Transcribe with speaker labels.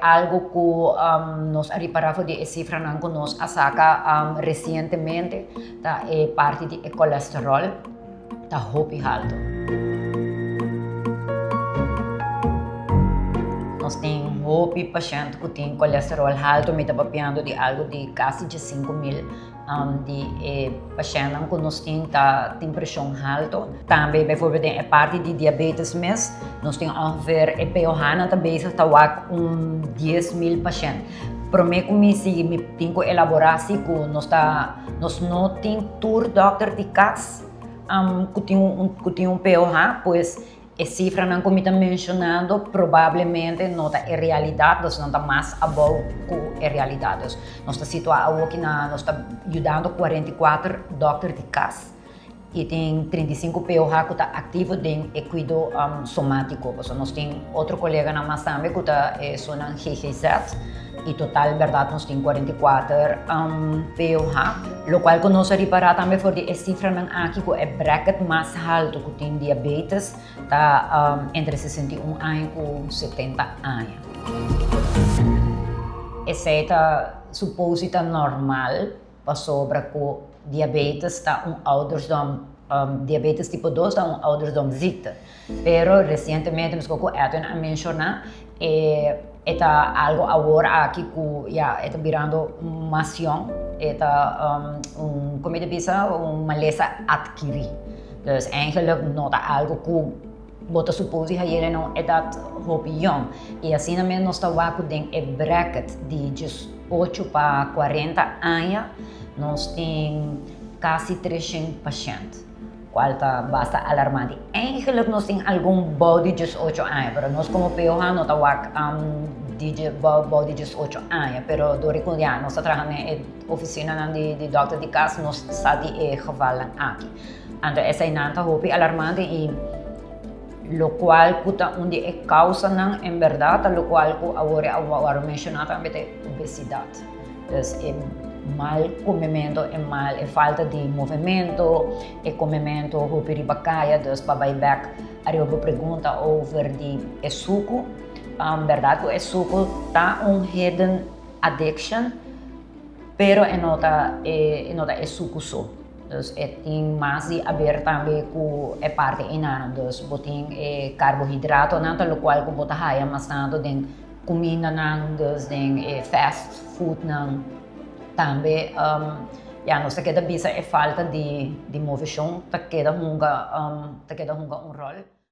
Speaker 1: Algo que nos ha reparado de cifra que nos saca recientemente é parte de colesterol está muito alto. Nós temos muito paciente que tem colesterol alto, me está papiando de algo de quase de 5.000 de pacientes que nós tem pressão alta. Também, por exemplo, a parte de diabetes mesmo, nós temos ongeveer a POH também está com 10.000 pacientes. Para mim, como se me tenho que elaborar se que nós não temos tour doctor de casa que tem POH, pois a cifra que me está mencionando provavelmente não é a realidade, não está mais abaixo que a realidade. Nós estamos situados aqui, nós estamos ajudando 44 doctores de casa e tem 35 POH que está ativo em cuidado somático. Nós temos outro colega na Massambe que está na GGZ e total, verdade, nós temos 44 POH, o qual que nós reparar também por a cifra aqui que é bracket mais alto que tem diabetes, está entre 61 anos e 70 anos. Essa é suposta normal para sobre que diabetes está ouderdom, diabetes tipo 2 está ouderdom ziekte. Pero recentemente, como Edwin mencionou, está algo agora aqui que já está virando mação, está como ele diz, uma lesão adquirida. Então, eigenlijk não é algo que bota supõe que ele não é da opinião. E assim também nós estamos com a bracket de 18 para 40 anos, nós temos quase 300 pacientes. Qual está bastante alarmante. Eigenlijk nós temos algum body de 18 anos, mas nós como POH não estamos de body de 18 anos, mas do que já nós trabalhamos na oficina de doctor de casa, nós sabemos o geval aqui. Então essa é muito alarmante e lo qual kuta onde é causa não em verdade, lo qual que agora mencionado também é obesidade. Então é mal comimento, é mal, é falta de movimento, é comimento hupiribacaia, dus babay back. Aí eu pergunta over de suco, verdade que o suco tá hidden addiction, pero é nota suco só. Dus tem mais de haver também que é parte inano, dus boting carboidrato não, lo qual que bota haya mas tanto den comida não, dus den fast food não. Também, nós queda bisa é falta de movição, tá queda hunga rol.